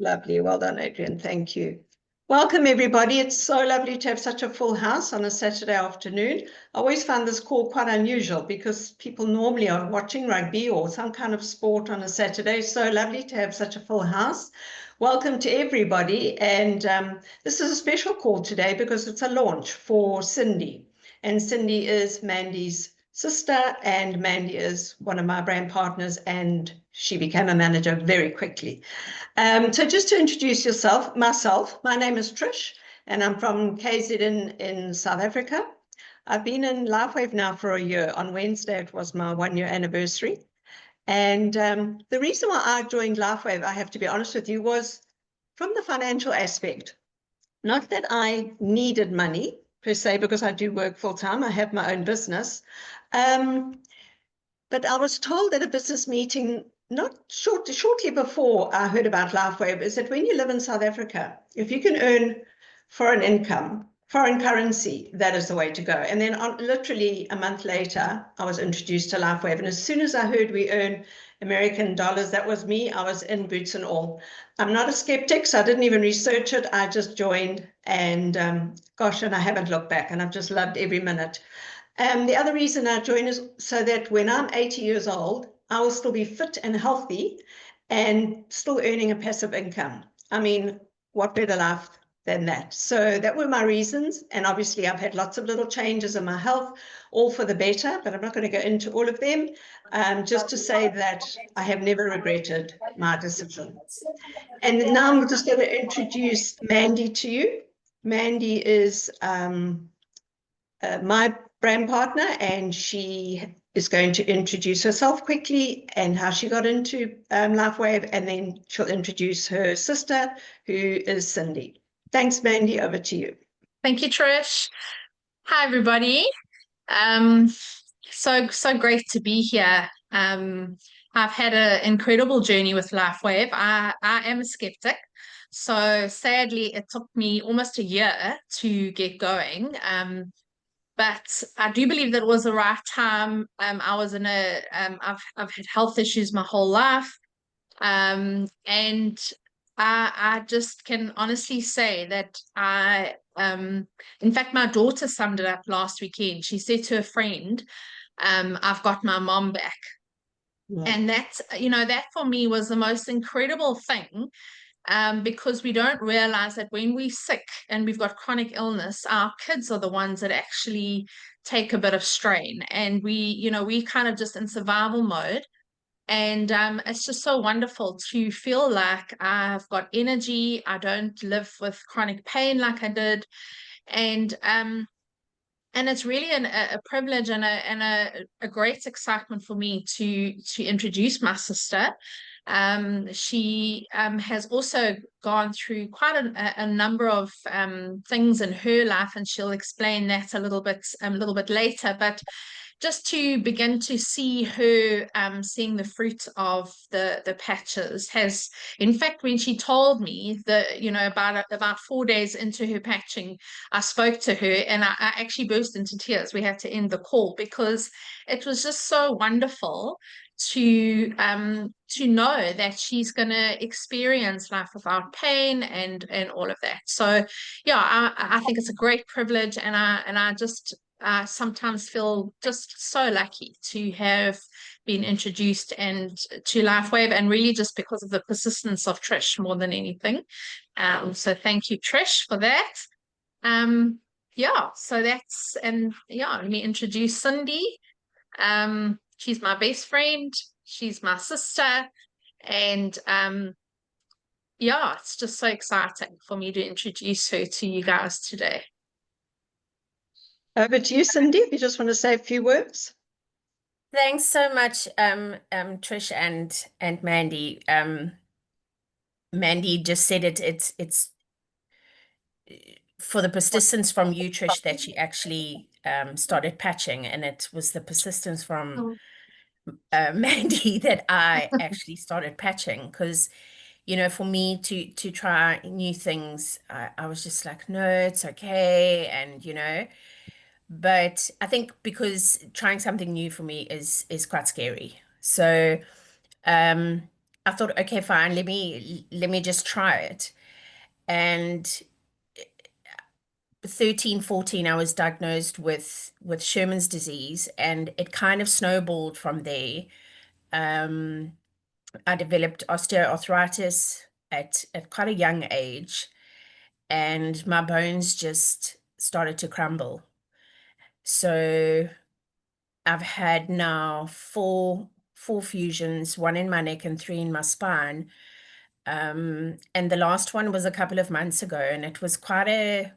Lovely. Well done, Adrian. Thank you. Welcome, everybody. It's so lovely to have such a full house on a Saturday afternoon. I always find this call quite unusual because people normally are watching rugby or some kind of sport on a Saturday. So lovely to have such a full house. Welcome to everybody. And this is a special call today because it's a launch for Cindy. And Cindy is Mandy's sister, and Mandy is one of my brand partners, and she became a manager very quickly. So just to introduce myself, my name is Trish, and I'm from KZN in South Africa. I've been in LifeWave now for a year. On Wednesday, it was my 1-year anniversary. And the reason why I joined LifeWave, I have to be honest with you, was from the financial aspect. Not that I needed money per se, because I do work full time. I have my own business. But I was told at a business meeting shortly before I heard about LifeWave is that when you live in South Africa, if you can earn foreign income, foreign currency, that is the way to go. And then literally a month later, I was introduced to LifeWave. And as soon as I heard we earn American dollars, that was me. I was in boots and all. I'm not a skeptic, so I didn't even research it. I just joined, and gosh, and I haven't looked back, and I've just loved every minute. The other reason I joined is so that when I'm 80 years old, I will still be fit and healthy and still earning a passive income. I mean, what better life than that? So that were my reasons. And obviously, I've had lots of little changes in my health, all for the better, but I'm not going to go into all of them. Just to say that I have never regretted my decision. And now I'm just going to introduce Mandy to you. Mandy is my brand partner, and she is going to introduce herself quickly and how she got into LifeWave, and then she'll introduce her sister, who is Cindy. Thanks, Mandy. Over to you. Thank you, Trish. Hi, everybody. So great to be here. I've had an incredible journey with LifeWave. I am a skeptic. So sadly, it took me almost a year to get going. But I do believe that it was the right time. I was in I've had health issues my whole life. And I just can honestly say that in fact, my daughter summed it up last weekend. She said to a friend, I've got my mom back. Yeah. And that for me was the most incredible thing. Because we don't realize that when we're sick and we've got chronic illness, our kids are the ones that actually take a bit of strain, and we kind of just in survival mode. And it's just so wonderful to feel like I've got energy. I don't live with chronic pain like I did. And it's really a privilege and a great excitement for me to introduce my sister. She has also gone through quite a number of things in her life, and she'll explain that a little bit later. But just to begin to see her seeing the fruit of the patches has, in fact, when she told me that, about 4 days into her patching, I spoke to her, and I actually burst into tears. We had to end the call because it was just so wonderful to know that she's going to experience life without pain and all of that. So yeah, I think it's a great privilege, and I just sometimes feel just so lucky to have been introduced and to LifeWave, and really just because of the persistence of Trish more than anything. So thank you, Trish, for that. Yeah, so let me introduce Cindy. She's my best friend, she's my sister, and it's just so exciting for me to introduce her to you guys today. Over to you, Cindy, if you just want to say a few words. Thanks so much, Trish and Mandy. Mandy just said it's for the persistence from you, Trish, that she actually started patching, and it was the persistence from Mandy that I actually started patching, because for me to try new things, I was just like, no, it's okay. And but I think because trying something new for me is quite scary. So I thought, okay, fine, let me just try it. And 13, 14, I was diagnosed with Sherman's disease, and it kind of snowballed from there. I developed osteoarthritis at quite a young age, and my bones just started to crumble. So I've had now four fusions, one in my neck and three in my spine. And the last one was a couple of months ago, and it was quite a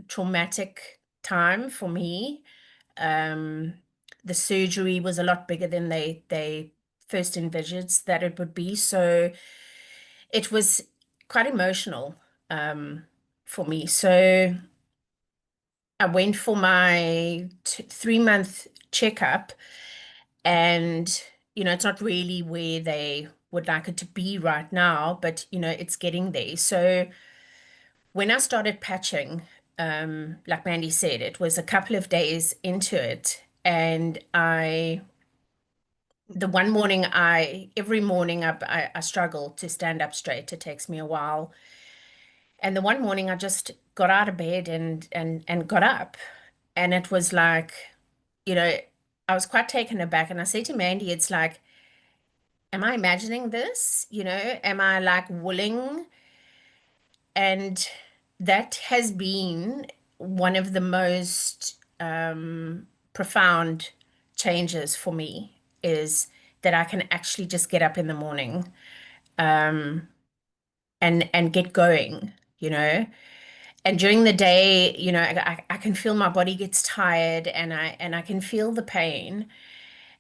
traumatic time for me. The surgery was a lot bigger than they first envisaged that it would be. So it was quite emotional for me. So I went for my 3-month checkup, and it's not really where they would like it to be right now, but it's getting there. So when I started patching, like Mandy said, it was a couple of days into it, and the one morning every morning I struggle to stand up straight. It takes me a while. And the one morning I just got out of bed and got up. And it was like, I was quite taken aback. And I said to Mandy, it's like, am I imagining this? Am I like willing? And that has been one of the most profound changes for me, is that I can actually just get up in the morning and get going, And during the day, I can feel my body gets tired, and I can feel the pain.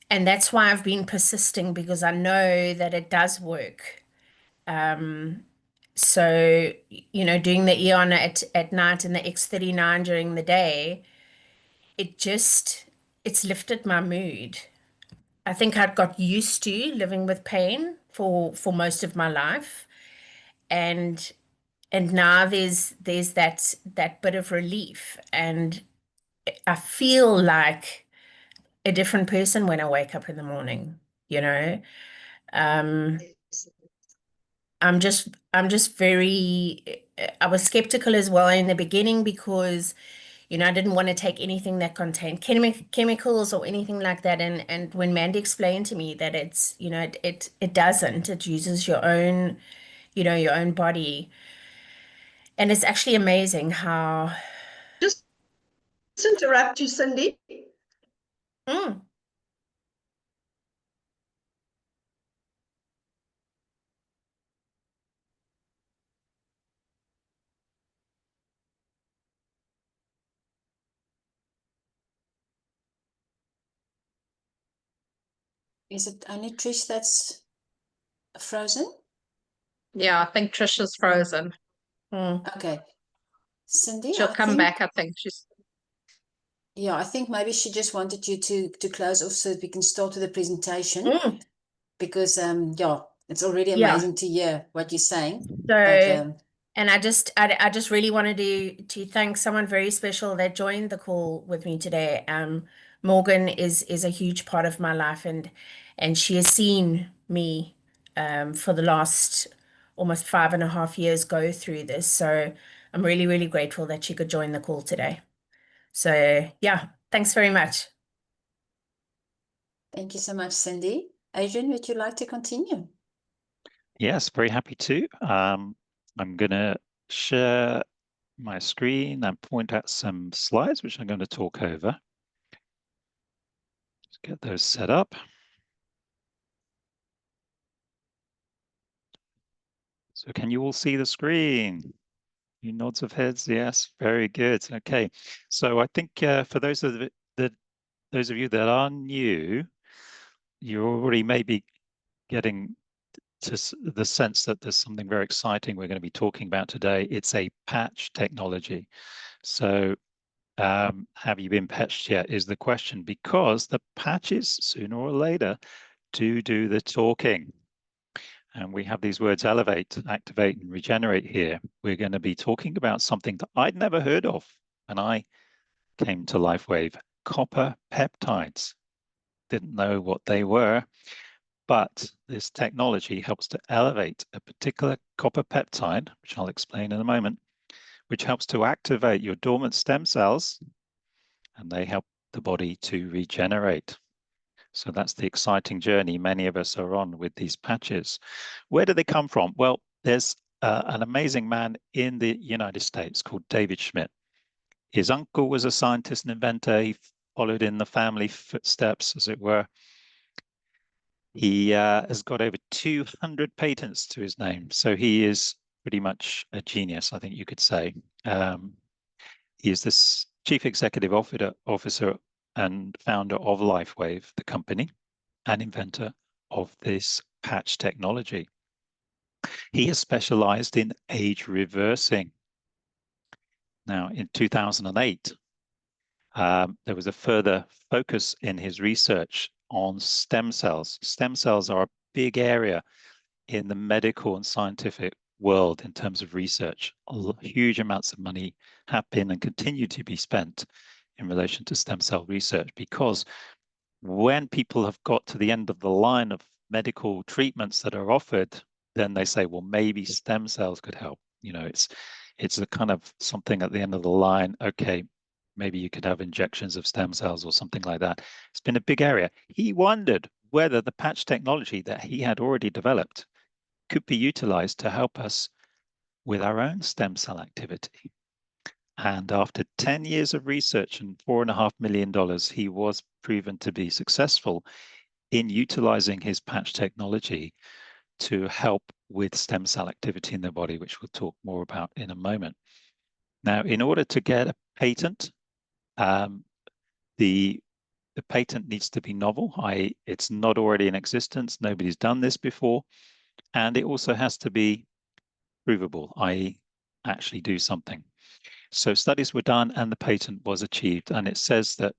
And that's why I've been persisting, because I know that it does work. So, doing the Eon at night and the X39 during the day, it's lifted my mood. I think I'd got used to living with pain for most of my life. And now there's that bit of relief, and I feel like a different person when I wake up in the morning, you know. Um, I'm just very, I was skeptical as well in the beginning, because I didn't want to take anything that contained chemicals or anything like that. And when Mandy explained to me that it's, it doesn't, it uses your own body. And it's actually amazing how. Just interrupt you, Cindy. Mm. Is it only Trish that's frozen? Yeah, I think Trish is frozen. Okay. Cindy, She'll I come think, back, I think. yeah, I think maybe she just wanted you to close off so that we can start with the presentation, because yeah, it's already Yeah. amazing to hear what you're saying. So, and I just really wanted to thank someone very special that joined the call with me today. Morgan is a huge part of my life, and she has seen me for the last almost 5.5 years go through this. So I'm really, really grateful that she could join the call today. So yeah, thanks very much. Thank you so much, Cindy. Adrian, would you like to continue? Yes, very happy to. I'm going to share my screen and point at some slides, which I'm going to talk over. Let's get those set up. So can you all see the screen? You nods of heads, yes, very good. Okay, so I think for those of you that are new, you already may be getting to the sense that there's something very exciting we're going to be talking about today. It's a patch technology. So have you been patched yet is the question, because the patches sooner or later do the talking. And we have these words elevate, activate, and regenerate here. We're going to be talking about something that I'd never heard of when I came to LifeWave: copper peptides. Didn't know what they were. But this technology helps to elevate a particular copper peptide, which I'll explain in a moment, which helps to activate your dormant stem cells, and they help the body to regenerate. So that's the exciting journey many of us are on with these patches. Where do they come from? Well, there's an amazing man in the United States called David Schmidt. His uncle was a scientist and inventor. He followed in the family footsteps, as it were. He has got over 200 patents to his name. So he is pretty much a genius, I think you could say. He is the chief executive officer and founder of LifeWave, the company, and inventor of this patch technology. He has specialized in age reversing. Now, in 2008, there was a further focus in his research on stem cells. Stem cells are a big area in the medical and scientific world in terms of research. Huge amounts of money have been and continue to be spent in relation to stem cell research, because when people have got to the end of the line of medical treatments that are offered, then they say, well, maybe stem cells could help. You know, it's a kind of something at the end of the line. Okay, maybe you could have injections of stem cells or something like that. It's been a big area. He wondered whether the patch technology that he had already developed could be utilized to help us with our own stem cell activity. And after 10 years of research and $4.5 million, he was proven to be successful in utilizing his patch technology to help with stem cell activity in the body, which we'll talk more about in a moment. Now, in order to get a patent, the patent needs to be novel, i.e., it's not already in existence, nobody's done this before, and it also has to be provable, i.e., actually do something. So studies were done and the patent was achieved, and it says that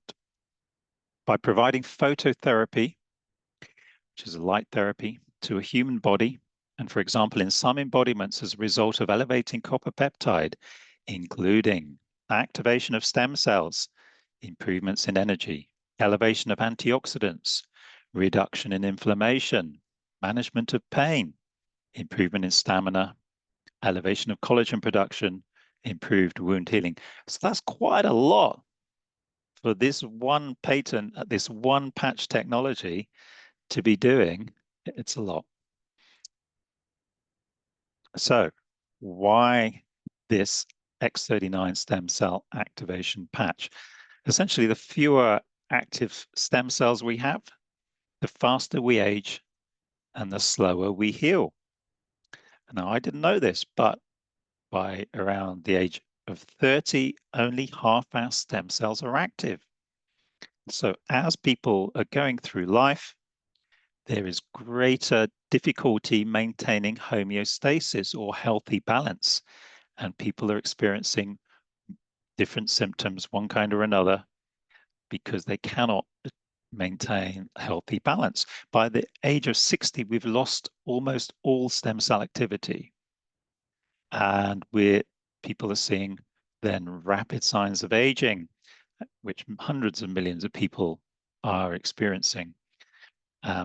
by providing phototherapy, which is a light therapy, to a human body, and for example, in some embodiments as a result of elevating copper peptide, including activation of stem cells, improvements in energy, elevation of antioxidants, reduction in inflammation, management of pain, improvement in stamina, elevation of collagen production, improved wound healing. So that's quite a lot for this one patent, this one patch technology to be doing. It's a lot. So why this X39 stem cell activation patch? Essentially, the fewer active stem cells we have, the faster we age and the slower we heal. Now, I didn't know this, but by around the age of 30, only half our stem cells are active. So as people are going through life, there is greater difficulty maintaining homeostasis or healthy balance, and people are experiencing different symptoms, one kind or another, because they cannot maintain healthy balance. By the age of 60, we've lost almost all stem cell activity. And people are seeing then rapid signs of aging, which hundreds of millions of people are experiencing.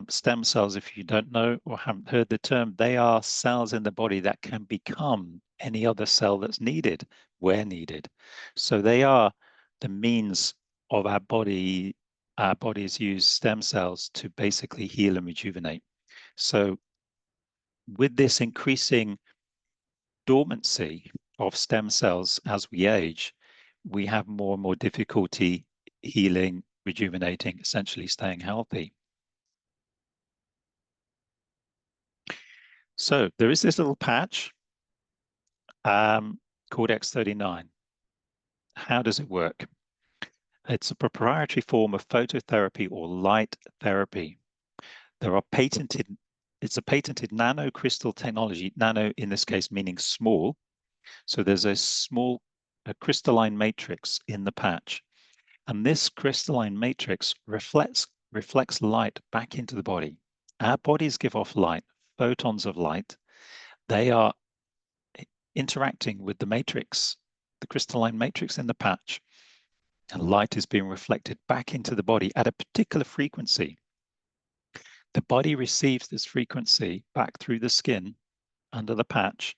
Stem cells, if you don't know or haven't heard the term, they are cells in the body that can become any other cell that's needed, where needed. So they are the means of our body. Our bodies use stem cells to basically heal and rejuvenate. So with this increasing dormancy of stem cells as we age, we have more and more difficulty healing, rejuvenating, essentially staying healthy. So there is this little patch called X39. How does it work? It's a proprietary form of phototherapy or light therapy. It's a patented nanocrystal technology, nano in this case meaning small. So there's a crystalline matrix in the patch. And this crystalline matrix reflects light back into the body. Our bodies give off light, photons of light. They are interacting with the matrix, the crystalline matrix in the patch, and light is being reflected back into the body at a particular frequency. The body receives this frequency back through the skin under the patch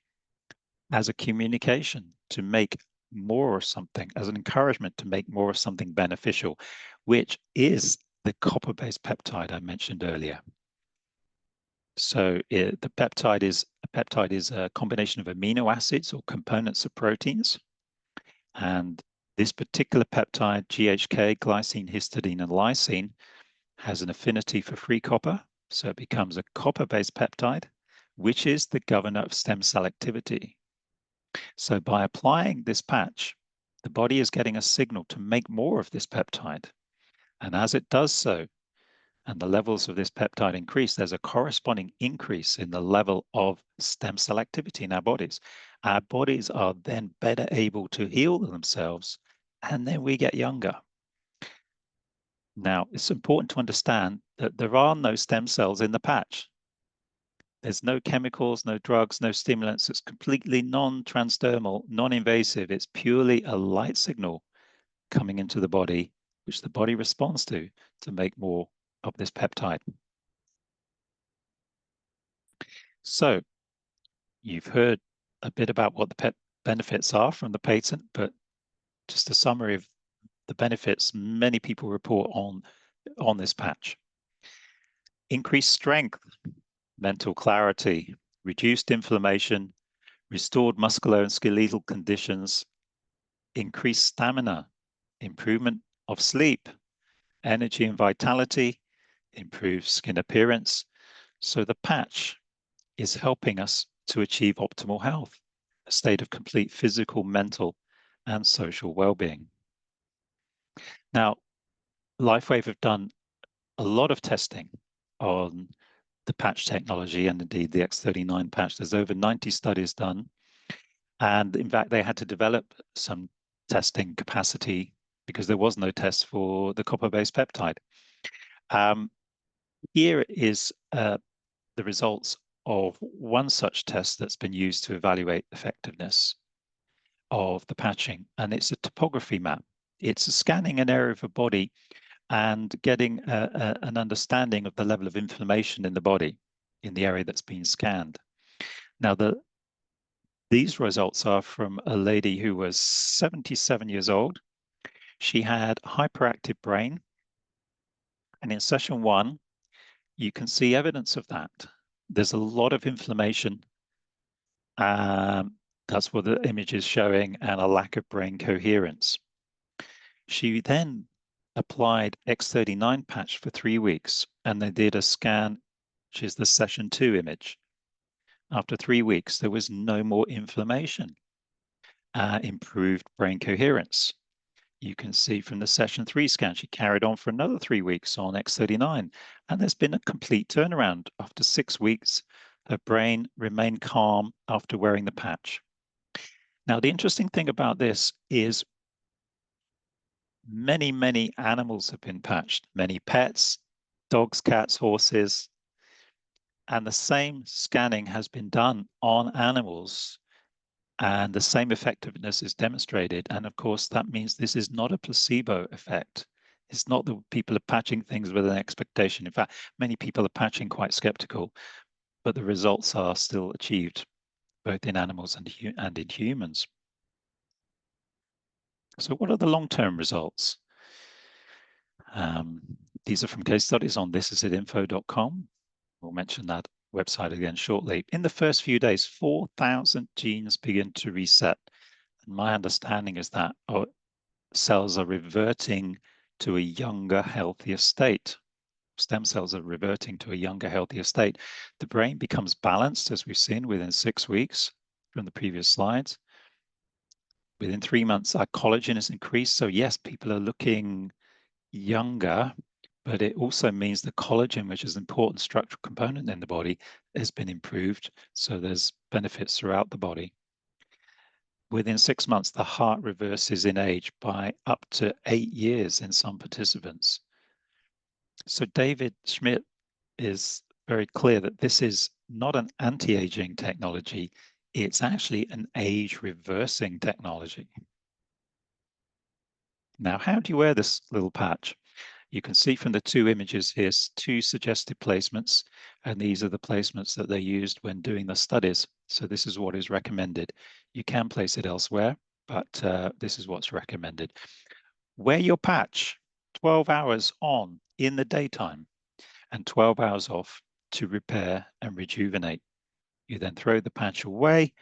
as a communication to make more of something, as an encouragement to make more of something beneficial, which is the copper-based peptide I mentioned earlier. So the peptide is a combination of amino acids or components of proteins. And this particular peptide, GHK, glycine, histidine, and lysine, has an affinity for free copper. So it becomes a copper-based peptide, which is the governor of stem cell activity. So by applying this patch, the body is getting a signal to make more of this peptide. And as it does so, and the levels of this peptide increase, there's a corresponding increase in the level of stem cell activity in our bodies. Our bodies are then better able to heal themselves, and then we get younger. Now, it's important to understand that there are no stem cells in the patch. There's no chemicals, no drugs, no stimulants. It's completely non-transdermal, non-invasive. It's purely a light signal coming into the body, which the body responds to make more of this peptide. So you've heard a bit about what the benefits are from the patent, but just a summary of the benefits many people report on this patch. Increased strength, mental clarity, reduced inflammation, restored muscular and skeletal conditions, increased stamina, improvement of sleep, energy and vitality, improved skin appearance. So the patch is helping us to achieve optimal health, a state of complete physical, mental, and social well-being. Now, LifeWave have done a lot of testing on the patch technology and indeed the X39 patch. There's over 90 studies done. And in fact, they had to develop some testing capacity because there was no test for the copper-based peptide. Here is the results of one such test that's been used to evaluate effectiveness of the patching, and it's a topography map. It's scanning an area of a body and getting an understanding of the level of inflammation in the body in the area that's been scanned. Now, these results are from a lady who was 77 years old. She had a hyperactive brain, and in session 1, you can see evidence of that. There's a lot of inflammation. That's what the image is showing, and a lack of brain coherence. She then applied X39 patch for 3 weeks, and they did a scan, which is the session 2 image. After 3 weeks, there was no more inflammation, improved brain coherence. You can see from the session 3 scan, she carried on for another 3 weeks on X39, and there's been a complete turnaround. After 6 weeks, her brain remained calm after wearing the patch. Now, the interesting thing about this is many, many animals have been patched, many pets, dogs, cats, horses, and the same scanning has been done on animals, and the same effectiveness is demonstrated. And of course, that means this is not a placebo effect. It's not that people are patching things with an expectation. In fact, many people are patching quite skeptical, but the results are still achieved both in animals and in humans. So what are the long-term results? These are from case studies on thisisidinfo.com. We'll mention that website again shortly. In the first few days, 4,000 genes begin to reset. And my understanding is that our cells are reverting to a younger, healthier state. Stem cells are reverting to a younger, healthier state. The brain becomes balanced, as we've seen, within 6 weeks from the previous slides. Within 3 months, our collagen is increased. So yes, people are looking younger, but it also means the collagen, which is an important structural component in the body, has been improved. So there's benefits throughout the body. Within 6 months, the heart reverses in age by up to 8 years in some participants. So David Schmidt is very clear that this is not an anti-aging technology. It's actually an age-reversing technology. Now, how do you wear this little patch? You can see from the two images here, two suggested placements, and these are the placements that they used when doing the studies. So this is what is recommended. You can place it elsewhere, but this is what's recommended. Wear your patch 12 hours on in the daytime and 12 hours off to repair and rejuvenate. You then throw the patch away,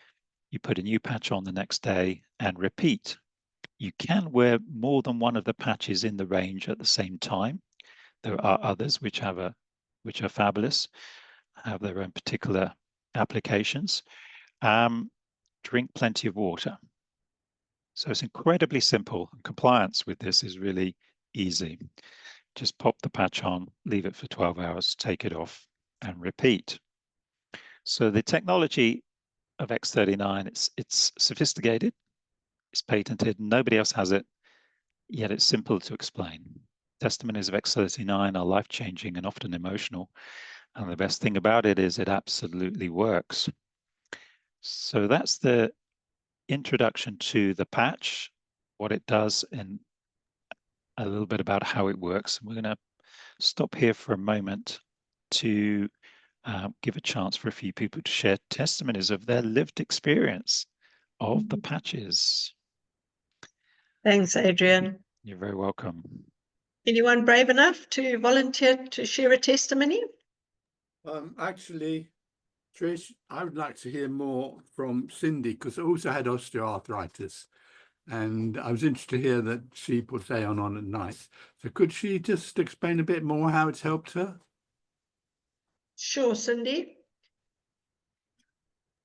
you put a new patch on the next day and repeat. You can wear more than one of the patches in the range at the same time. There are others which are fabulous, have their own particular applications. Drink plenty of water. So it's incredibly simple. Compliance with this is really easy. Just pop the patch on, leave it for 12 hours, take it off, and repeat. So the technology of X39, it's sophisticated, it's patented, nobody else has it, yet it's simple to explain. Testimonies of X39 are life-changing and often emotional, and the best thing about it is it absolutely works. So that's the introduction to the patch, what it does, and a little bit about how it works. We're going to stop here for a moment to give a chance for a few people to share testimonies of their lived experience of the patches. Thanks, Adrian. You're very welcome. Anyone brave enough to volunteer to share a testimony? Actually, Trish, I would like to hear more from Cindy, because I also had osteoarthritis, and I was interested to hear that she puts Aeon on at night. So could she just explain a bit more how it's helped her? Sure, Cindy.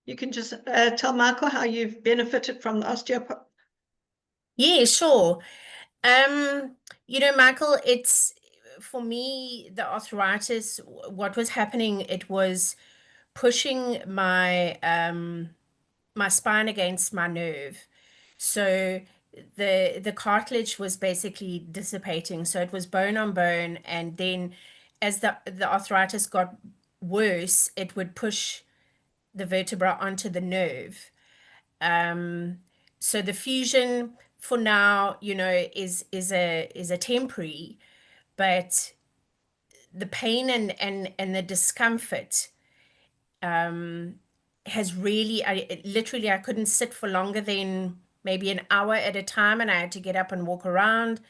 You can just tell Michael how you've benefited from the osteopathy. Yeah, sure. You know, Michael, it's for me, the arthritis, what was happening, it was pushing my my spine against my nerve. So the cartilage was basically dissipating. So it was bone on bone, and then as the arthritis got worse, it would push the vertebra onto the nerve. So the fusion for now, you know, is a temporary, but the pain and the discomfort has really, I couldn't sit for longer than maybe an hour at a time, and I had to get up and walk around.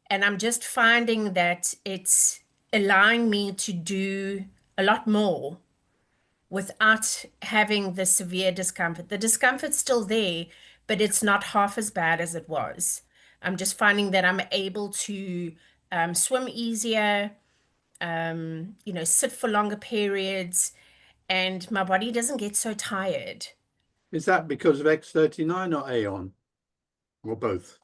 And I'm just finding that it's allowing me to do a lot more without having the severe discomfort. The discomfort's still there, but it's not half as bad as it was. I'm just finding that I'm able to swim easier, you know, sit for longer periods, and my body doesn't get so tired. Is that because of X39 or Aeon, or both?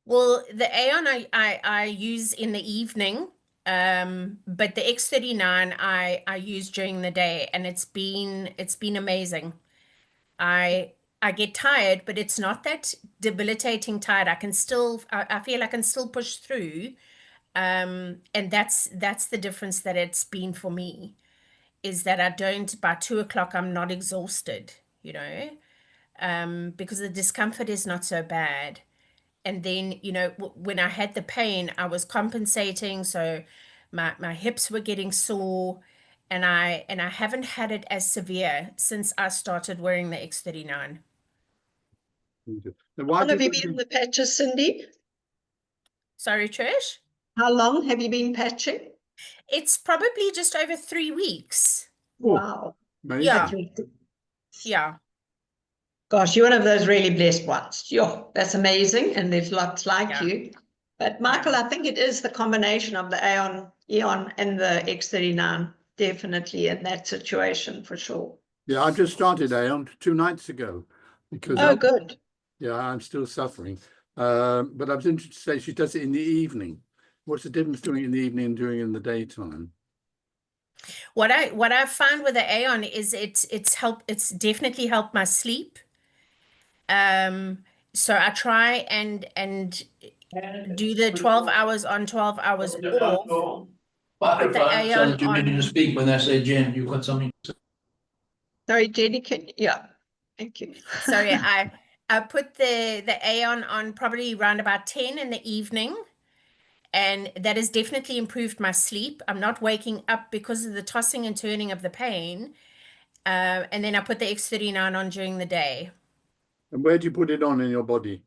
Well, the Aeon I use in the evening, but the X39 I use during the day, and it's been amazing. I get tired, but it's not that debilitating tired. I feel I can still push through. And that's the difference that it's been for me, is that I don't, by 2 o'clock, I'm not exhausted, you know, because the discomfort is not so bad. And then, you know, when I had the pain, I was compensating. So my hips were getting sore, and I haven't had it as severe since I started wearing the X39. Now, How long have you been in the patches, Cindy? Sorry, Trish? How long have you been patching? It's probably just over 3 weeks. Wow. amazing. Yeah. That's really good. Yeah. Gosh, you're one of those really blessed ones. Yo, that's amazing. And there's lots like Yeah. you. But Michael, I think it is the combination of the Aeon and the X39, definitely in that situation for sure. Yeah, I just started Aeon 2 nights ago, because Oh, good. yeah, I'm still suffering. But I was interested to say she does it in the evening. What's the difference doing it in the evening and doing it in the daytime? What I found with the Aeon is it's definitely helped my sleep. So I try and do the 12 hours on, 12 hours off. Put the Aeon You need to on. speak when I say Jen, you've got something. Sorry, Jenny, yeah, thank you. Sorry, I put the Aeon on probably around about 10 in the evening, And that has definitely improved my sleep. I'm not waking up because of the tossing and turning of the pain. And then I put the X39 on during the day. And where do you put it on in your body?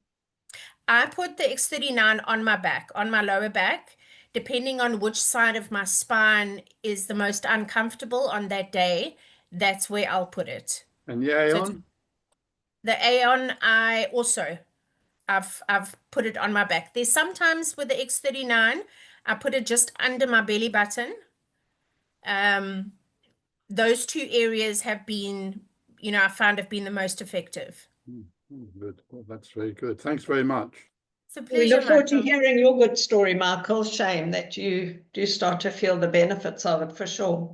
I put the X39 on my back, on my lower back, depending on which side of my spine is the most uncomfortable on that day. That's where I'll put it. And the Aeon? The Aeon, I've put it on my back. There's sometimes with the X39, I put it just under my belly button. Those two areas have been, I found have been the most effective. Good. Well, that's very good. Thanks very much. It's a We pleasure, look forward to Michael. hearing your good story, Michael. Shame that you do start to feel the benefits of it for sure.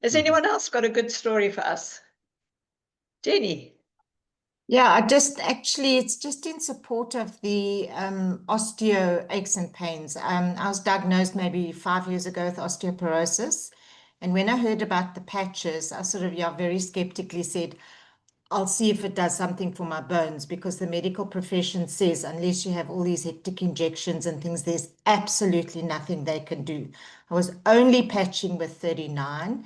Has anyone else got a good story for us? Jenny? Yeah, it's just in support of the osteo aches and pains. I was diagnosed maybe 5 years ago with osteoporosis. And when I heard about the patches, I sort of, very skeptically said, I'll see if it does something for my bones, because the medical profession says unless you have all these hectic injections and things, there's absolutely nothing they can do. I was only patching with 39.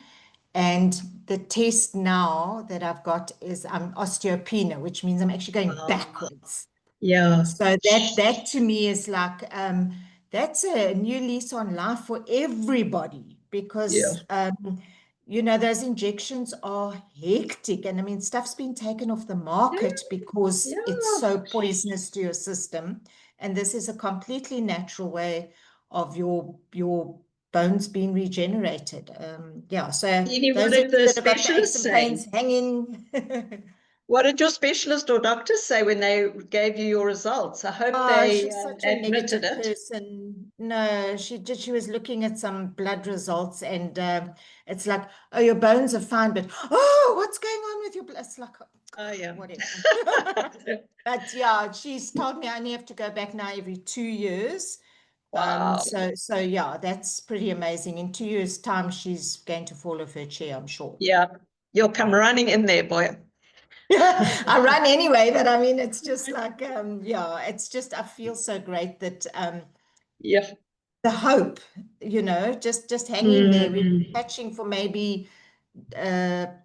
And the test now that I've got is osteopenia, which means I'm actually going backwards. Yeah. So that to me is like, that's a new lease on life for everybody, because, those injections are hectic. And I mean, stuff's been taken off the market because it's so poisonous to your system. And this is a completely natural way of your bones being regenerated. So Edie, what those did the that have got the aches specialist and say? pains hanging. What did your specialist or doctor say when they gave you your results? I hope they She's such a admitted negative it. person. No, she was looking at some blood results, and it's like, oh, your bones are fine, but oh, what's going on with your blood? It's like, Oh yeah, whatever. But yeah, she's told me I only have to go back now every 2 years. Wow. So yeah, that's pretty amazing. In 2 years' time, she's going to fall off her chair, I'm sure. Yeah, you'll come running in there, boy. I run anyway, but I mean, it's just like, it's just, I feel so great that the hope, just hanging there. We've been patching for maybe 10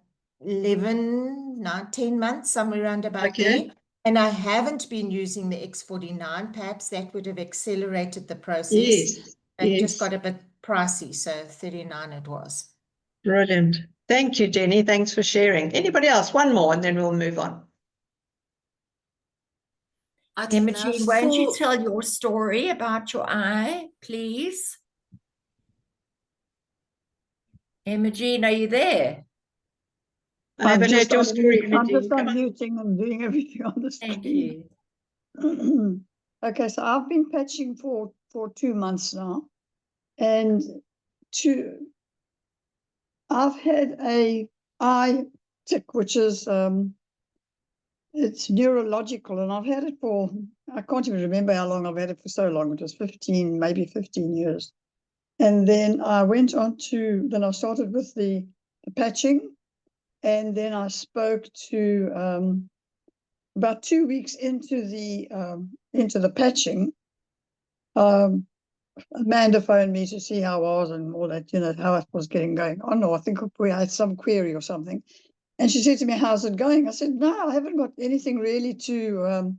months, somewhere around about there. And I haven't been using the X49. Perhaps that would have accelerated the process. It just got a bit pricey, so 39 it was. Brilliant. Thank you, Jenny. Thanks for sharing. Anybody else? One more, and then we'll move on. Imogen, won't you tell your story about your eye, please? Imogen, are you there? I haven't heard your story, I'm just unmuting and doing everything on the screen. Thank you. Okay, so I've been patching for 2 months now, and I've had a eye tick, which is it's neurological, and I've had it for, I can't even remember how long I've had it for. So long, it was 15, maybe 15 years. And then I went on to, then I started with the patching, and then I spoke to about 2 weeks into the patching. Amanda phoned me to see how I was and all that, how it was going on. Or I think we had some query or something. And she said to me, how's it going? I said, no, I haven't got anything really to,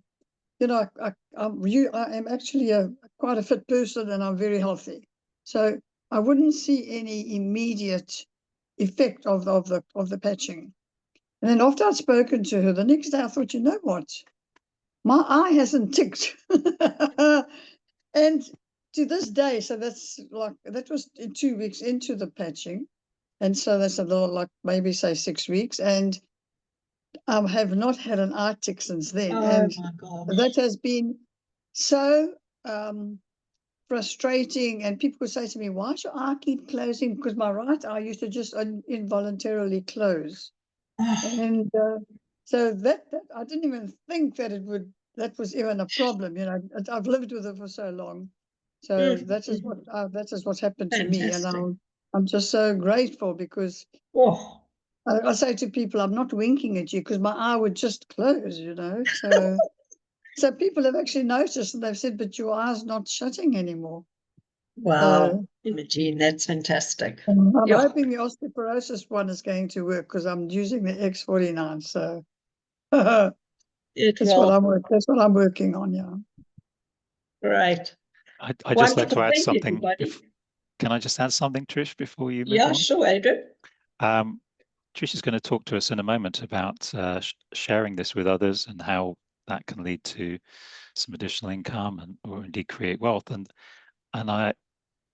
I am actually quite a fit person, and I'm very healthy. So I wouldn't see any immediate effect of the patching. And then after I'd spoken to her, the next day I thought, you know what? My eye hasn't ticked. And to this day, so that was 2 weeks into the patching. And so that's a little, like maybe say 6 weeks. And I have not had an eye tick since then. And my God. that has been so frustrating. And people would say to me, why should I keep closing? Because my right eye used to just involuntarily close. And so that I didn't even think that that was even a problem. I've lived with it for so long. So that is what's happened to me. And I'm just so grateful, because I say to people, I'm not winking at you, because my eye would just close, So so people have actually noticed, and they've said, but your eye's not shutting anymore. Wow, Imogene, that's fantastic. I'm Yeah. hoping the osteoporosis one is going to work because I'm using the X49. So It that's what will. that's what I'm working on. Yeah. Right. I just like to Wonderful. add Thank you, something. everybody. Can I just add something, Trish, before you move Yeah, on? sure, Adrian. Trish is going to talk to us in a moment about sharing this with others and how that can lead to some additional income and or indeed create wealth. And I,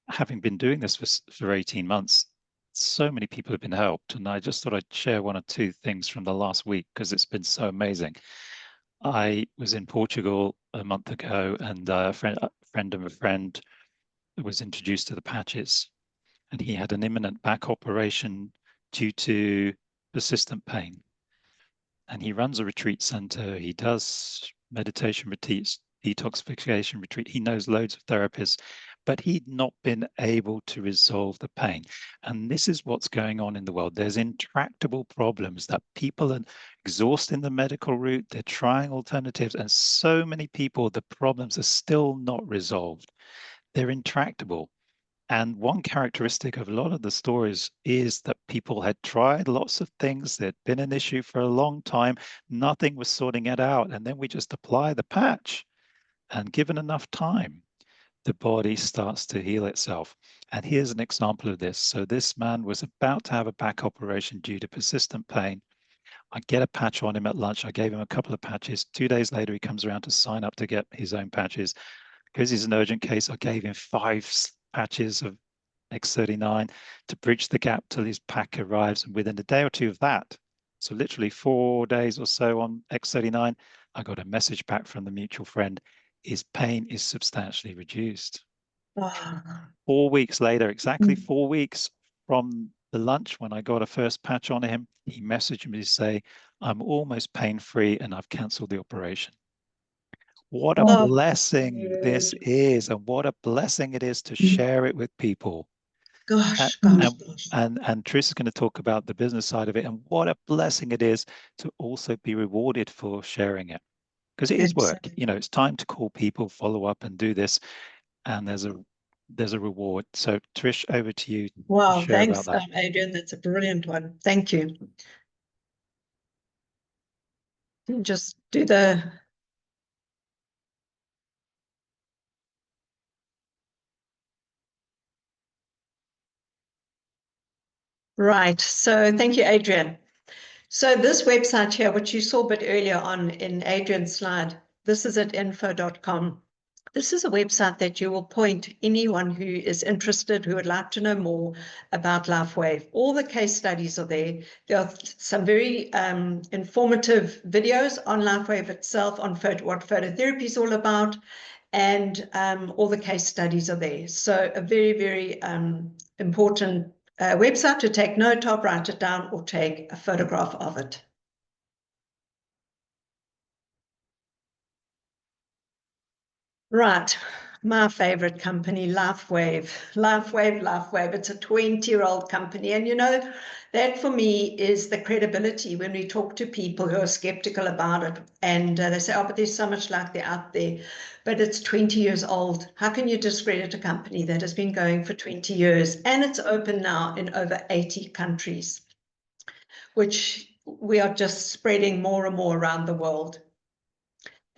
having been doing this for 18 months, so many people have been helped. And I just thought I'd share one or two things from the last week because it's been so amazing. I was in Portugal a month ago, and a friend of a friend was introduced to the patches, and he had an imminent back operation due to persistent pain. And he runs a retreat center. He does meditation retreats, detoxification retreat. He knows loads of therapists, but he'd not been able to resolve the pain. And this is what's going on in the world. There's intractable problems that people are exhausting the medical route. They're trying alternatives. And so many people, the problems are still not resolved. They're intractable. And one characteristic of a lot of the stories is that people had tried lots of things. There'd been an issue for a long time. Nothing was sorting it out. And then we just apply the patch. And given enough time, the body starts to heal itself. And here's an example of this. So this man was about to have a back operation due to persistent pain. I get a patch on him at lunch. I gave him a couple of patches. 2 days later, he comes around to sign up to get his own patches. Because he's an urgent case, I gave him 5 patches of X39 to bridge the gap till his pack arrives. And within a day or two of that, so literally 4 days or so on X39, I got a message back from the mutual friend. His pain is substantially reduced. Wow. 4 weeks later, exactly 4 weeks from the lunch when I got a first patch on him, he messaged me to say, I'm almost pain-free and I've cancelled the operation. What a blessing this is, and what a blessing it is to share it with people. Gosh. And Trish is going to talk about the business side of it, and what a blessing it is to also be rewarded for sharing it. Because it is work. You know, it's time to call people, follow up, and do this. And there's a reward. So Trish, over to you. Wow, to share thanks, about that. Adrian. That's a brilliant one. Thank you. Just do the right. So thank you, Adrian. So this website here, which you saw a bit earlier on in Adrian's slide, this is at info.com. This is a website that you will point anyone who is interested, who would like to know more about LifeWave. All the case studies are there. There are some very informative videos on LifeWave itself, on what phototherapy is all about, and all the case studies are there. So a very, very important website to take note of, write it down, or take a photograph of it. Right, my favorite company, LifeWave. LifeWave. It's a 20-year-old company. And you know, that for me is the credibility when we talk to people who are skeptical about it. And they say, oh, but there's so much like they're out there. But it's 20 years old. How can you discredit a company that has been going for 20 years? And it's open now in over 80 countries, which we are just spreading more and more around the world.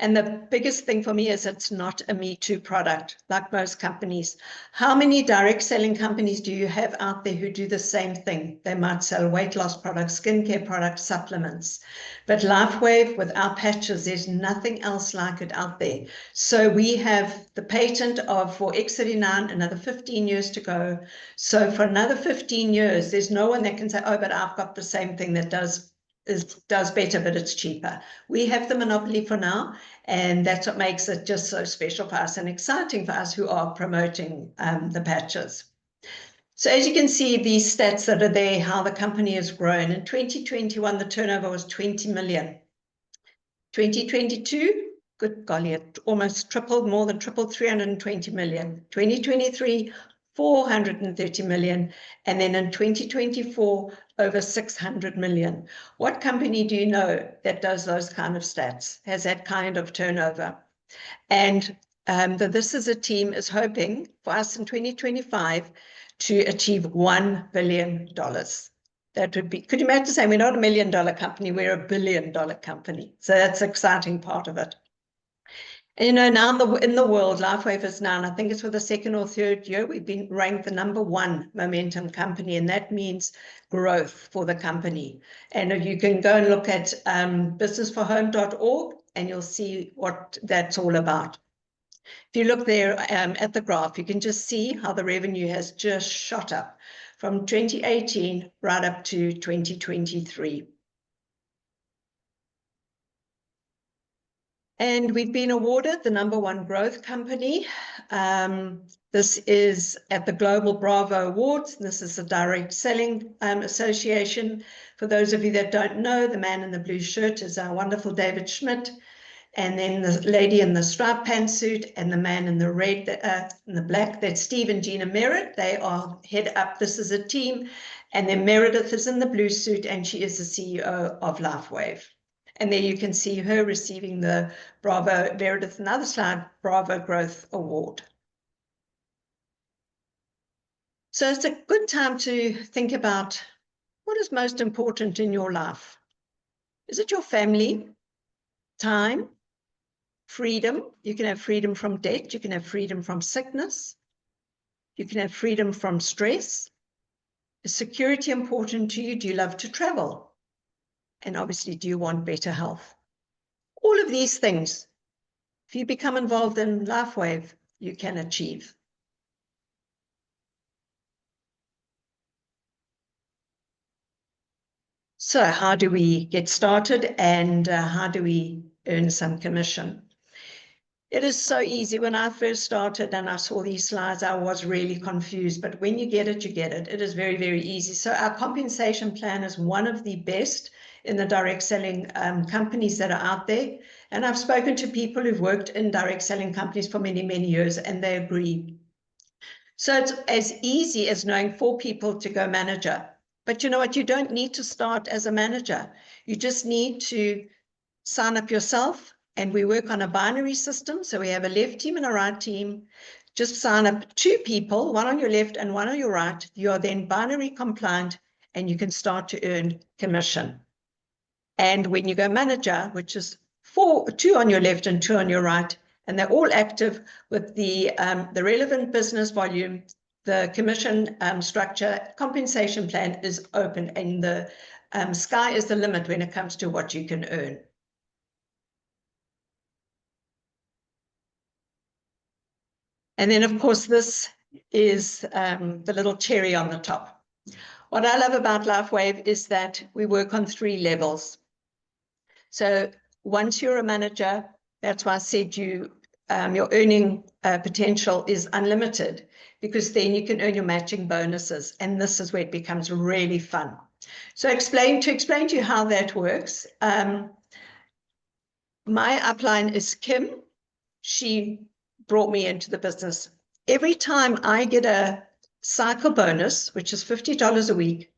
And the biggest thing for me is it's not a Me Too product like most companies. How many direct selling companies do you have out there who do the same thing? They might sell weight loss products, skincare products, supplements. But LifeWave with our patches, there's nothing else like it out there. So we have the patent for X39, another 15 years to go. So for another 15 years, there's no one that can say, oh, but I've got the same thing that does better, but it's cheaper. We have the monopoly for now, and that's what makes it just so special for us and exciting for us who are promoting the patches. So as you can see, these stats that are there, how the company has grown. In 2021, the turnover was 20 million. 2022, good golly, it almost tripled, more than tripled, 320 million. 2023, 430 million. And then in 2024, over 600 million. What company do you know that does those kind of stats, has that kind of turnover? And that this as a team is hoping for us in 2025 to achieve $1 billion. That would be, could you imagine saying we're not $1 million company, we're $1 billion company. So that's an exciting part of it. And, you know, now in the world, LifeWave is now, and I think it's for the second or third year, we've been ranked the #1 momentum company, and that means growth for the company. And you can go and look at businessforhome.org and you'll see what that's all about. If you look there at the graph, you can just see how the revenue has just shot up from 2018 right up to 2023. And we've been awarded the #1 growth company. This is at the Global Bravo Awards. This is the Direct Selling Association. For those of you that don't know, the man in the blue shirt is our wonderful David Schmidt. And then the lady in the striped pantsuit and the man in the red, in the black, that's Steve and Gina Merritt. They are head up. This is a team. And then Meredith is in the blue suit and she is the CEO of LifeWave. And there you can see her receiving the Bravo, Meredith, another slide, Bravo Growth Award. So it's a good time to think about what is most important in your life. Is it your family, time, freedom? You can have freedom from debt. You can have freedom from sickness. You can have freedom from stress. Is security important to you? Do you love to travel? And obviously, do you want better health? All of these things, if you become involved in LifeWave, you can achieve. So how do we get started and how do we earn some commission? It is so easy. When I first started and I saw these slides, I was really confused. But when you get it, you get it. It is very, very easy. So our compensation plan is one of the best in the direct selling companies that are out there. And I've spoken to people who've worked in direct selling companies for many, many years, and they agree. So it's as easy as knowing 4 people to go manager. But you know what? You don't need to start as a manager. You just need to sign up yourself. And we work on a binary system. So we have a left team and a right team. Just sign up 2 people, one on your left and one on your right. You are then binary compliant and you can start to earn commission. And when you go manager, which is 2 on your left and 2 on your right, and they're all active with the relevant business volume, the commission structure, compensation plan is open, and the sky is the limit when it comes to what you can earn. And then, of course, this is the little cherry on the top. What I love about LifeWave is that we work on 3 levels. So once you're a manager, that's why I said your earning potential is unlimited, because then you can earn your matching bonuses. And this is where it becomes really fun. So to explain to you how that works, my upline is Kim. She brought me into the business. Every time I get a cycle bonus, which is $50 a week,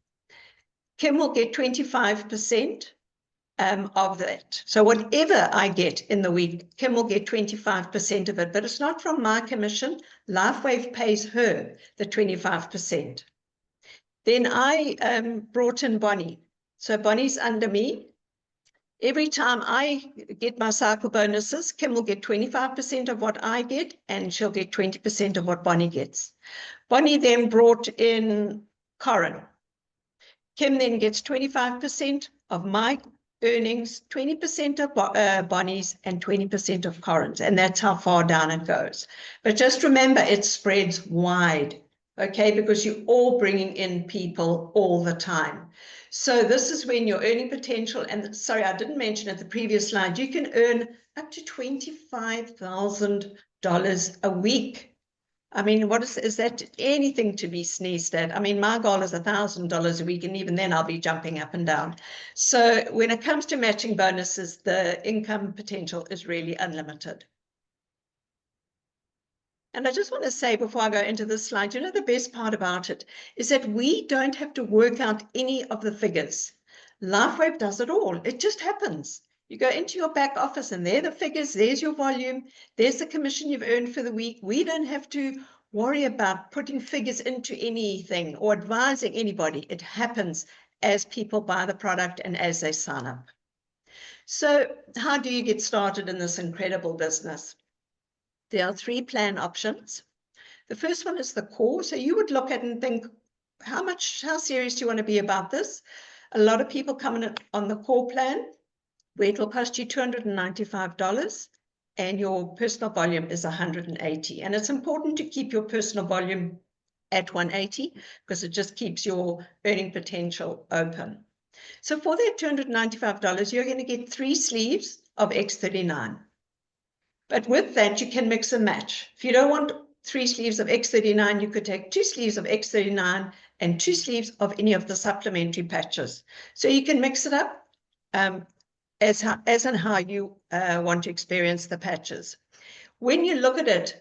Kim will get 25% of that. So whatever I get in the week, Kim will get 25% of it, but it's not from my commission. LifeWave pays her the 25%. Then I brought in Bonnie. So Bonnie's under me. Every time I get my cycle bonuses, Kim will get 25% of what I get, and she'll get 20% of what Bonnie gets. Bonnie then brought in Corin. Kim then gets 25% of my earnings, 20% of Bonnie's, and 20% of Corin's. And that's how far down it goes. But just remember, it spreads wide, okay, because you're all bringing in people all the time. So this is when your earning potential, and sorry, I didn't mention at the previous slide, you can earn up to $25,000 a week. I mean, what is that anything to be sneezed at? I mean, my goal is $1,000 a week, and even then I'll be jumping up and down. So when it comes to matching bonuses, the income potential is really unlimited. And I just want to say before I go into this slide, you know, the best part about it is that we don't have to work out any of the figures. LifeWave does it all. It just happens. You go into your back office and there are the figures, there's your volume, there's the commission you've earned for the week. We don't have to worry about putting figures into anything or advising anybody. It happens as people buy the product and as they sign up. So how do you get started in this incredible business? There are 3 plan options. The first one is the core. So you would look at and think, how serious do you want to be about this? A lot of people come in on the core plan, where it will cost you $295 and your personal volume is 180. And it's important to keep your personal volume at 180 because it just keeps your earning potential open. So for that $295, you're going to get 3 sleeves of X39. But with that, you can mix and match. If you don't want 3 sleeves of X39, you could take 2 sleeves of X39 and 2 sleeves of any of the supplementary patches. So you can mix it up as and how you want to experience the patches. When you look at it,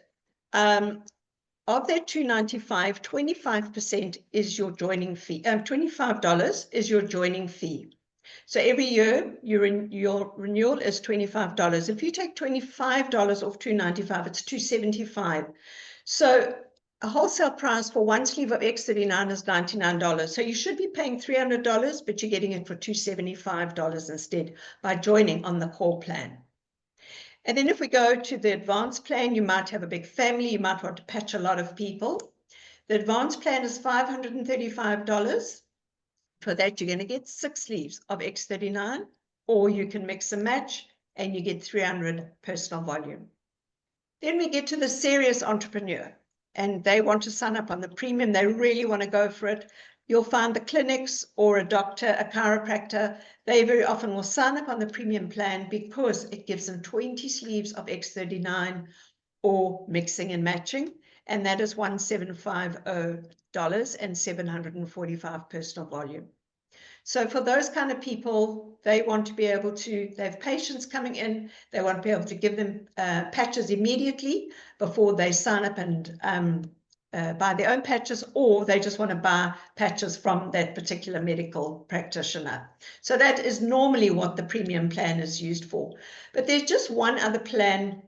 of that $295, 25% is your joining fee. $25 is your joining fee. So every year your renewal is $25. If you take $25 off $295, it's $275. So a wholesale price for 1 sleeve of X39 is $99. So you should be paying $300, but you're getting it for $275 instead by joining on the core plan. And then if we go to the advanced plan, you might have a big family, you might want to patch a lot of people. The advanced plan is $535. For that, you're going to get 6 sleeves of X39, or you can mix and match and you get 300 personal volume. Then we get to the serious entrepreneur, and they want to sign up on the premium. They really want to go for it. You'll find the clinics or a doctor, a chiropractor, they very often will sign up on the premium plan because it gives them 20 sleeves of X39 or mixing and matching, and that is $1,750 and 745 personal volume. So for those kind of people, they want to be able to, they have patients coming in, they want to be able to give them patches immediately before they sign up and buy their own patches, or they just want to buy patches from that particular medical practitioner. So that is normally what the premium plan is used for. But there's just one other plan.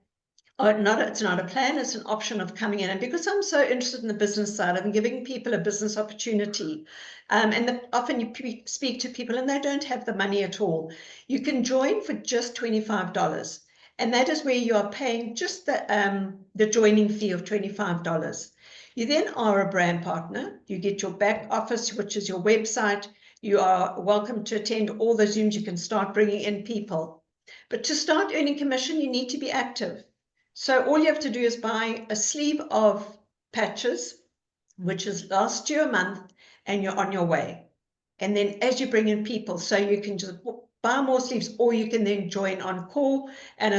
It's not a plan, it's an option of coming in. And because I'm so interested in the business side, I'm giving people a business opportunity. Often you speak to people and they don't have the money at all. You can join for just $25. And that is where you are paying just the joining fee of $25. You then are a brand partner. You get your back office, which is your website. You are welcome to attend all the Zooms. You can start bringing in people. But to start earning commission, you need to be active. So all you have to do is buy a sleeve of patches, which is lasts you a month, and you're on your way. And then as you bring in people, so you can just buy more sleeves, or you can then join on call, and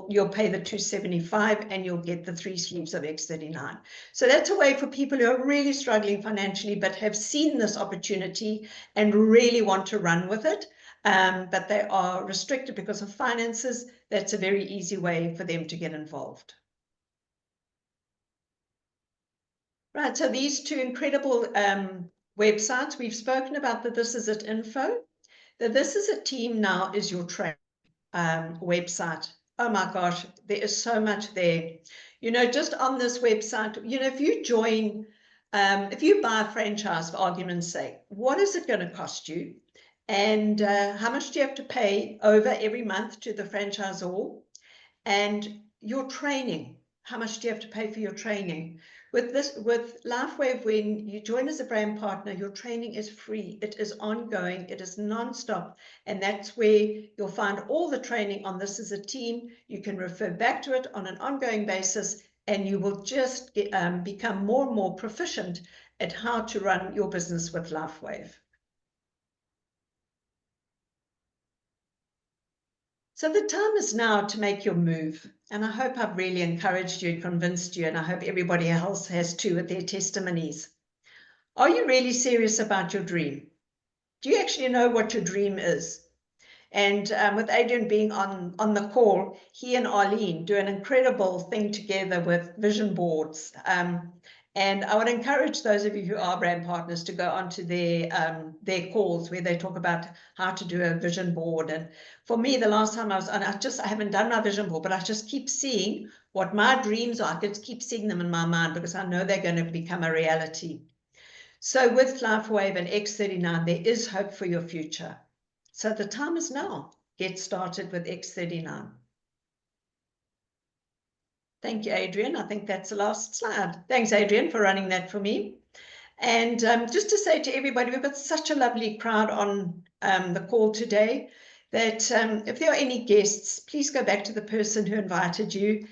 you'll pay the $275 and you'll get the 3 sleeves of X39. So that's a way for people who are really struggling financially, but have seen this opportunity and really want to run with it. But they are restricted because of finances. That's a very easy way for them to get involved. Right, so these 2 incredible websites, we've spoken about the This Is It info. The This Is It team now is your training website. Oh my gosh, there is so much there. You know, just on this website, you know, if you join, if you buy a franchise, for argument's sake, what is it going to cost you? And how much do you have to pay over every month to the franchisor? And your training, how much do you have to pay for your training? With LifeWave, when you join as a brand partner, your training is free. It is ongoing. It is non-stop. And that's where you'll find all the training on This Is a Team. You can refer back to it on an ongoing basis, and you will just become more and more proficient at how to run your business with LifeWave. So the time is now to make your move. And I hope I've really encouraged you and convinced you, and I hope everybody else has too with their testimonies. Are you really serious about your dream? Do you actually know what your dream is? And with Adrian being on the call, he and Arlene do an incredible thing together with vision boards. And And I would encourage those of you who are brand partners to go onto their calls where they talk about how to do a vision board. And for me, the last time I was on, I haven't done my vision board, but I just keep seeing what my dreams are. I could keep seeing them in my mind because I know they're going to become a reality. So with LifeWave and X39, there is hope for your future. So the time is now. Get started with X39. Thank you, Adrian. I think that's the last slide. Thanks, Adrian, for running that for me. And just to say to everybody, we've got such a lovely crowd on the call today that if there are any guests, please go back to the person who invited you,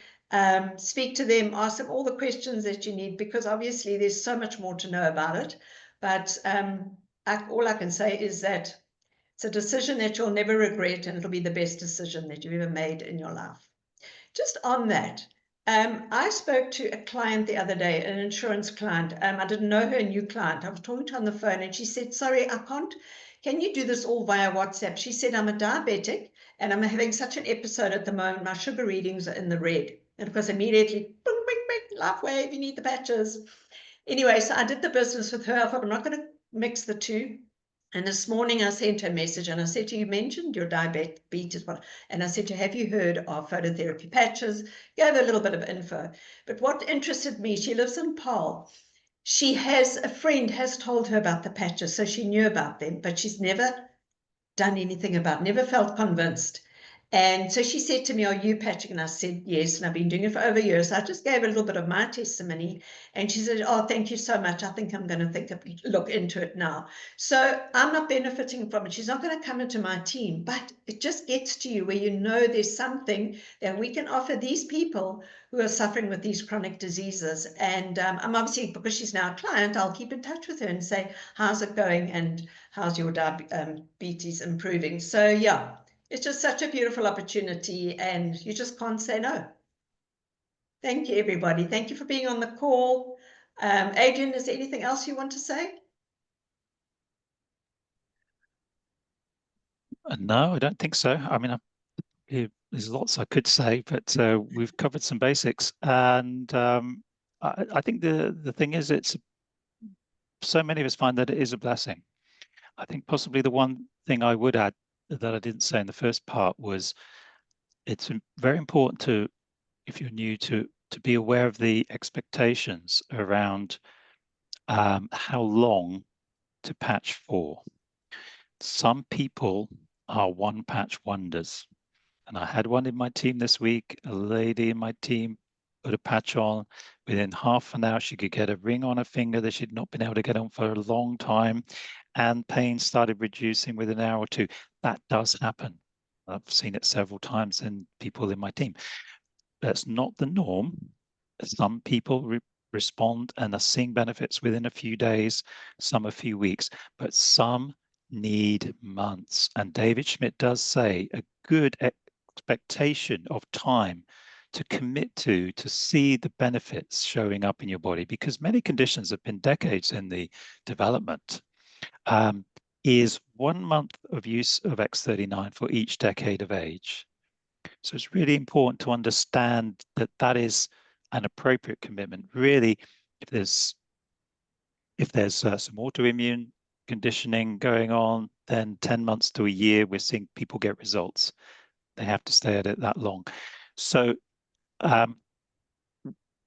speak to them, ask them all the questions that you need, because obviously there's so much more to know about it. But all I can say is that it's a decision that you'll never regret, and it'll be the best decision that you've ever made in your life. Just on that, I spoke to a client the other day, an insurance client. I didn't know her, a new client. I was talking to her on the phone and she said, sorry, I can't. Can you do this all via WhatsApp? She said, I'm a diabetic and I'm having such an episode at the moment. My sugar readings are in the red. And of course, immediately, bing, bing, bing, LifeWave, you need the patches. Anyway, so I did the business with her. I thought, I'm not going to mix the two. And this morning I sent her a message and I said to her, you mentioned your diabetes. And I said to her, have you heard of phototherapy patches? Gave her a little bit of info. But what interested me, she lives in Paarl. She has a friend has told her about the patches, so she knew about them, but she's never done anything about, never felt convinced. And so she said to me, are you patching? And I said, yes. And I've been doing it for over years. So I just gave a little bit of my testimony. And she said, oh, thank you so much. I think I'm going to look into it now. So I'm not benefiting from it. She's not going to come into my team, but it just gets to you where you know there's something that we can offer these people who are suffering with these chronic diseases. And I'm obviously, because she's now a client, I'll keep in touch with her and say, how's it going? And how's your diabetes improving? So yeah. It's just such a beautiful opportunity and you just can't say no. Thank you, everybody. Thank you for being on the call. Adrian, is there anything else you want to say? No, I don't think so. I mean, there's lots I could say, but we've covered some basics. And I think the thing is, it's so many of us find that it is a blessing. I think possibly the one thing I would add that I didn't say in the first part was it's very important to, if you're new, to be aware of the expectations around how long to patch for. Some people are one patch wonders. And I had one in my team this week, a lady in my team put a patch on. Within half an hour, she could get a ring on her finger that she'd not been able to get on for a long time. And pain started reducing within an hour or two. That does happen. I've seen it several times in people in my team. That's not the norm. Some people respond and are seeing benefits within a few days, some a few weeks, but some need months. And David Schmidt does say a good expectation of time to commit to see the benefits showing up in your body, because many conditions have been decades in the development, is 1 month of use of X39 for each decade of age. So it's really important to understand that that is an appropriate commitment. Really, if there's some autoimmune conditioning going on, then 10 months to a year, we're seeing people get results. They have to stay at it that long. So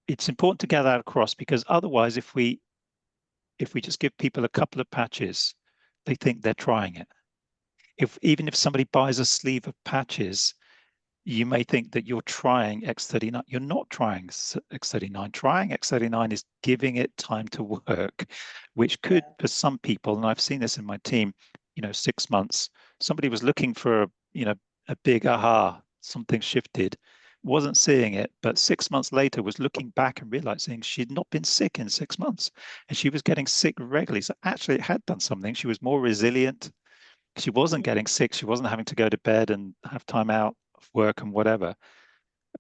it's important to get that across, because otherwise, if we just give people a couple of patches, they think they're trying it. Even if somebody buys a sleeve of patches, you may think that you're trying X39. You're not trying X39. Trying X39 is giving it time to work, which could, for some people, and I've seen this in my team, 6 months, somebody was looking for a big aha, something shifted, wasn't seeing it, but 6 months later was looking back and realizing she'd not been sick in 6 months, and she was getting sick regularly. So actually it had done something. She was more resilient. She wasn't getting sick. She wasn't having to go to bed and have time out of work and whatever,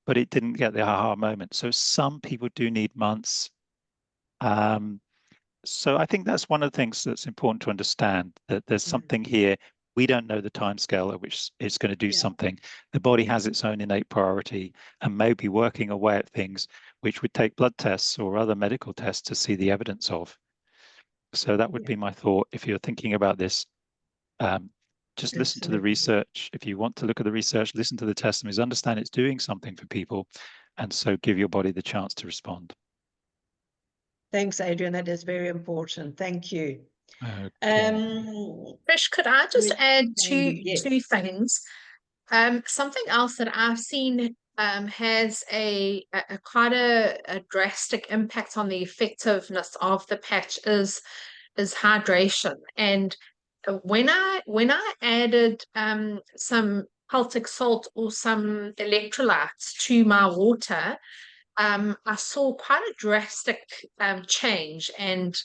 but it didn't get the aha moment. So some people do need months. So I think that's one of the things that's important to understand, that there's something here. We don't know the timescale at which it's going to do something. The body has its own innate priority and may be working away at things which would take blood tests or other medical tests to see the evidence of. So that would be my thought. If you're thinking about this, just listen to the research. If you want to look at the research, listen to the testimonies, understand it's doing something for people, and so give your body the chance to respond. Thanks, Adrian. That is very important. Thank you. Okay. Trish, could I just add two things? Something else that I've seen has a quite a drastic impact on the effectiveness of the patch is hydration. And when I added some Celtic salt or some electrolytes to my water, I saw quite a drastic change, and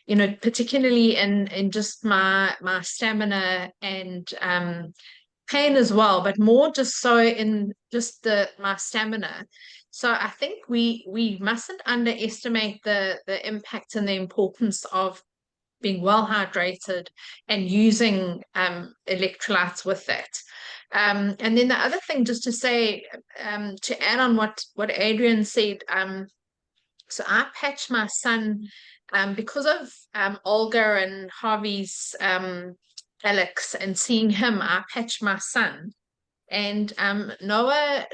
you know, particularly in just my stamina and pain as well, but more just so in just my stamina. So I think we mustn't underestimate the impact and the importance of being well hydrated and using electrolytes with that. And then the other thing, just to say, to add on what Adrian said, so I patched my son because of Olga and Harvey's Alex, and seeing him, I patched my son. And Noah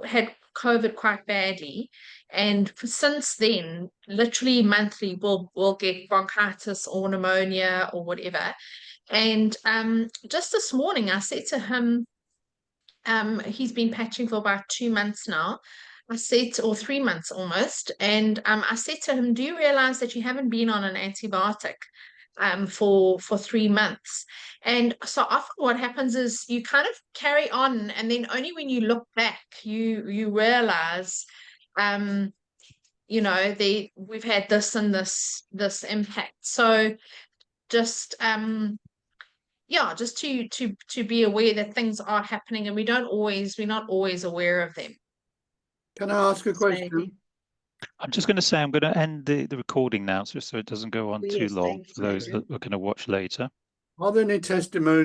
had COVID quite badly, and since then, literally monthly, we'll get bronchitis or pneumonia or whatever. And just this morning, I said to him, he's been patching for about 2 months now. I said, or 3 months almost, and I said to him, do you realize that you haven't been on an antibiotic for 3 months? And so often what happens is you kind of carry on, and then only when you look back, you realize, you know, we've had this and this impact. So just yeah, just to be aware that things are happening, and we're not always aware of them. Can I ask a question? I'm just going to say I'm going to end the recording now, just so it doesn't go on too long Thanks, for those Adrian. that are going to watch later. Are there any testimonies